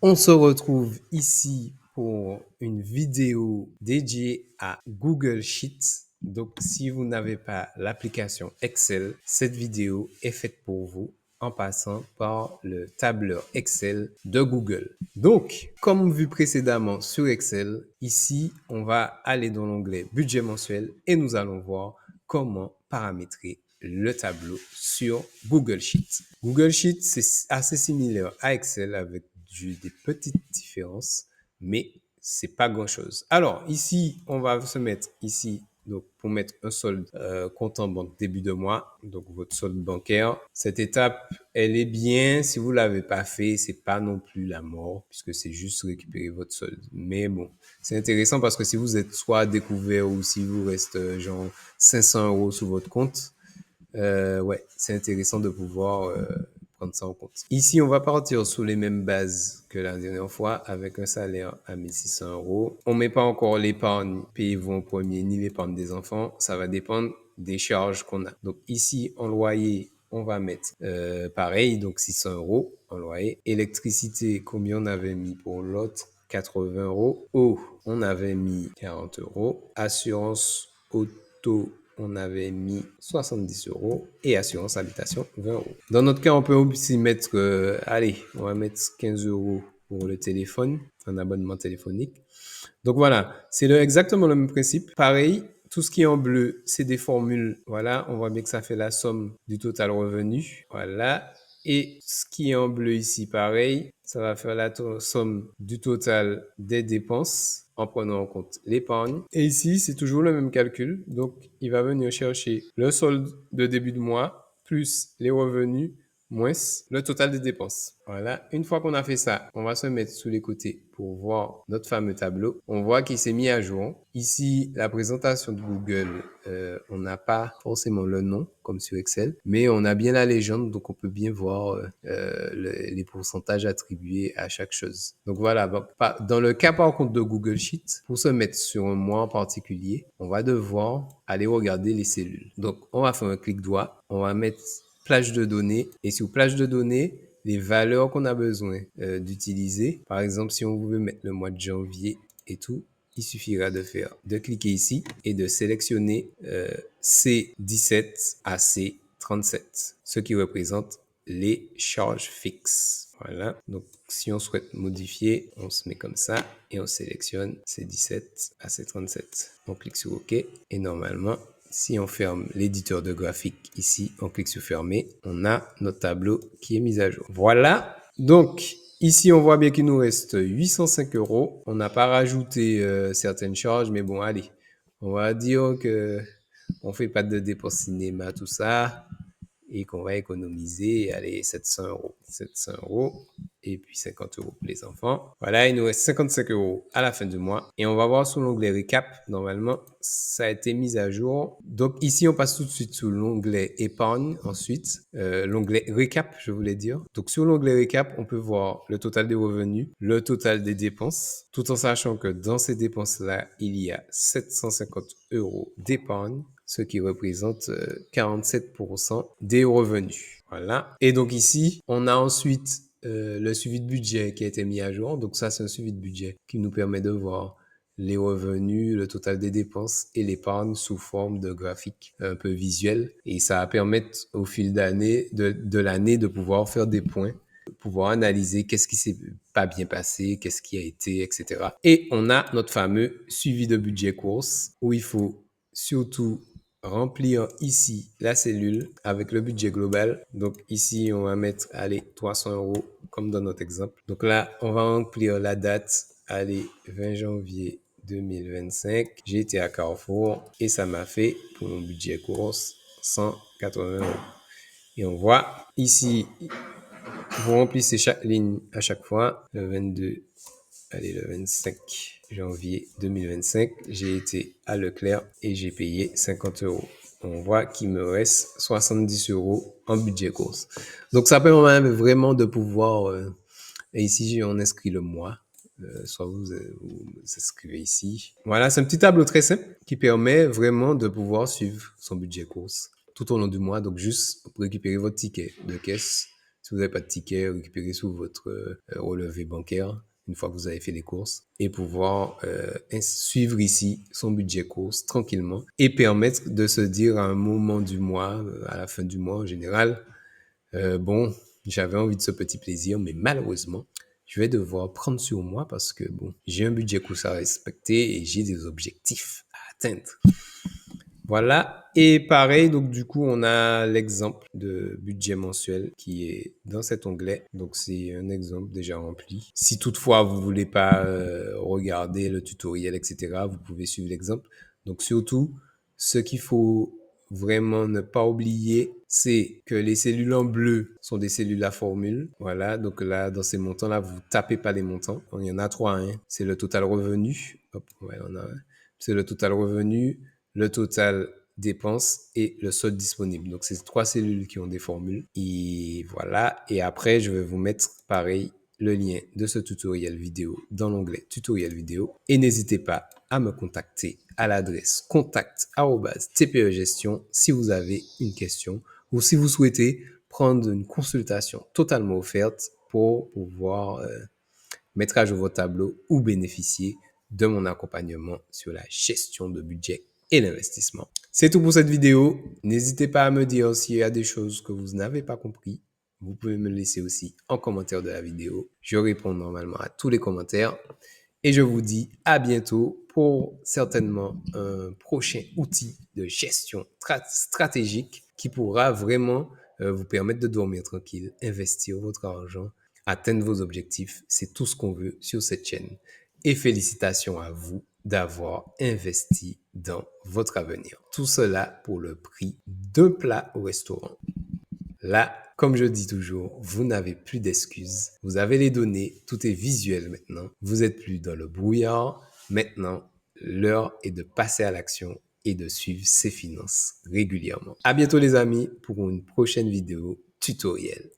On se retrouve ici pour une vidéo dédiée à Google Sheets. Donc, si vous n'avez pas l'application Excel, cette vidéo est faite pour vous en passant par le tableur Excel de Google. Donc, comme vu précédemment sur Excel, ici, on va aller dans l'onglet budget mensuel et nous allons voir comment paramétrer le tableau sur Google Sheets. Google Sheets, c'est assez similaire à Excel avec des petites différences, mais c'est pas grand chose. Alors, ici, on va se mettre ici, donc, pour mettre un solde compte en banque début de mois, donc votre solde bancaire. Cette étape, elle est bien. Si vous l'avez pas fait, c'est pas non plus la mort, puisque c'est juste récupérer votre solde. Mais bon, c'est intéressant parce que si vous êtes soit découvert ou si vous reste genre 500 € sur votre compte, ouais, c'est intéressant de pouvoir prendre ça en compte. Ici, on va partir sous les mêmes bases que la dernière fois avec un salaire à 1600 €. On met pas encore l'épargne payez-vous en premier ni l'épargne des enfants. Ça va dépendre des charges qu'on a. Donc ici, en loyer, on va mettre pareil, donc 600 € en loyer. Électricité, combien on avait mis pour l'autre? 80 €. Eau, on avait mis 40 €. Assurance auto, on avait mis 70 € et assurance habitation 20 €. Dans notre cas, on peut aussi mettre, allez, on va mettre 15 € pour le téléphone, un abonnement téléphonique. Donc voilà, c'est exactement le même principe. Pareil, tout ce qui est en bleu, c'est des formules. Voilà, on voit bien que ça fait la somme du total revenu. Voilà. Et ce qui est en bleu ici, pareil, ça va faire la somme du total des dépenses en prenant en compte l'épargne. Et ici, c'est toujours le même calcul. Donc, il va venir chercher le solde de début de mois plus les revenus moins le total des dépenses. Voilà. Une fois qu'on a fait ça, on va se mettre sous les côtés pour voir notre fameux tableau. On voit qu'il s'est mis à jour. Ici, la présentation de Google, on n'a pas forcément le nom comme sur Excel, mais on a bien la légende, donc on peut bien voir les pourcentages attribués à chaque chose. Donc voilà, dans le cas par contre de Google Sheets, pour se mettre sur un mois en particulier, on va devoir aller regarder les cellules. Donc on va faire un clic droit, on va mettre plage de données. Et sur plage de données, les valeurs qu'on a besoin d'utiliser. Par exemple, si on veut mettre le mois de janvier et tout, il suffira de cliquer ici et de sélectionner C17 à C37, ce qui représente les charges fixes. Voilà. Donc, si on souhaite modifier, on se met comme ça et on sélectionne C17 à C37. On clique sur OK et normalement, si on ferme l'éditeur de graphique ici, on clique sur fermer, on a notre tableau qui est mis à jour. Voilà. Donc, ici, on voit bien qu'il nous reste 805 €. On n'a pas rajouté certaines charges, mais bon, allez. On va dire que on fait pas de dépenses cinéma, tout ça, et qu'on va économiser, allez, 700 €. 700 € et puis 50 € pour les enfants. Voilà, il nous reste 55 € à la fin du mois. Et on va voir sur l'onglet récap. Normalement, ça a été mis à jour. Donc ici, on passe tout de suite sur l'onglet épargne. Ensuite, l'onglet récap, je voulais dire. Donc sur l'onglet récap, on peut voir le total des revenus, le total des dépenses, tout en sachant que dans ces dépenses-là, il y a 750 € d'épargne, ce qui représente 47% des revenus. Voilà. Et donc ici, on a ensuite le suivi de budget qui a été mis à jour. Donc ça, c'est un suivi de budget qui nous permet de voir les revenus, le total des dépenses et l'épargne sous forme de graphique un peu visuel. Et ça va permettre au fil de l'année de pouvoir faire des points, de pouvoir analyser qu'est-ce qui s'est pas bien passé, qu'est-ce qui a été, etc. Et on a notre fameux suivi de budget course où il faut surtout remplir ici la cellule avec le budget global. Donc ici, on va mettre, allez, 300 € comme dans notre exemple. Donc là, on va remplir la date, allez, 20 janvier 2025. J'ai été à Carrefour et ça m'a fait, pour mon budget course, 180 €. Et on voit ici, vous remplissez chaque ligne à chaque fois. Le 22, allez, le 25 janvier 2025, j'ai été à Leclerc et j'ai payé 50 €. On voit qu'il me reste 70 € en budget course. Donc, ça permet vraiment de pouvoir, et ici, on inscrit le mois. Soit vous inscrivez ici. Voilà, c'est un petit tableau très simple qui permet vraiment de pouvoir suivre son budget course tout au long du mois. Donc, juste pour récupérer votre ticket de caisse Si vous n'avez pas de ticket, récupérer sous votre relevé bancaire une fois que vous avez fait les courses et pouvoir suivre ici son budget course tranquillement et permettre de se dire à un moment du mois, à la fin du mois en général, bon, j'avais envie de ce petit plaisir, mais malheureusement, je vais devoir prendre sur moi parce que bon, j'ai un budget course à respecter et j'ai des objectifs à atteindre. Voilà. Et pareil, donc du coup, on a l'exemple de budget mensuel qui est dans cet onglet. Donc c'est un exemple déjà rempli. Si toutefois vous voulez pas regarder le tutoriel, etc., vous pouvez suivre l'exemple. Donc surtout, ce qu'il faut vraiment ne pas oublier, c'est que les cellules en bleu sont des cellules à formule. Voilà, donc là, dans ces montants-là, vous tapez pas les montants. Il y en a trois, hein. C'est le total revenu. Hop, ouais, on a un. C'est le total revenu, le total dépenses et le solde disponible. Donc, c'est trois cellules qui ont des formules. Et voilà. Et après, je vais vous mettre pareil le lien de ce tutoriel vidéo dans l'onglet tutoriel vidéo. Et n'hésitez pas à me contacter à l'adresse contact@tpegestion si vous avez une question ou si vous souhaitez prendre une consultation totalement offerte pour pouvoir mettre à jour vos tableaux ou bénéficier de mon accompagnement sur la gestion de budget et l'investissement. C'est tout pour cette vidéo. N'hésitez pas à me dire s'il y a des choses que vous n'avez pas compris. Vous pouvez me le laisser aussi en commentaire de la vidéo. Je réponds normalement à tous les commentaires. Et je vous dis à bientôt pour certainement un prochain outil de gestion stratégique qui pourra vraiment vous permettre de dormir tranquille, investir votre argent, atteindre vos objectifs. C'est tout ce qu'on veut sur cette chaîne. Et félicitations à vous d'avoir investi dans votre avenir. Tout cela pour le prix d'un plat au restaurant. Là, comme je dis toujours, vous n'avez plus d'excuses. Vous avez les données, tout est visuel maintenant. Vous n'êtes plus dans le brouillard. Maintenant, l'heure est de passer à l'action et de suivre ses finances régulièrement. À bientôt les amis pour une prochaine vidéo tutoriel.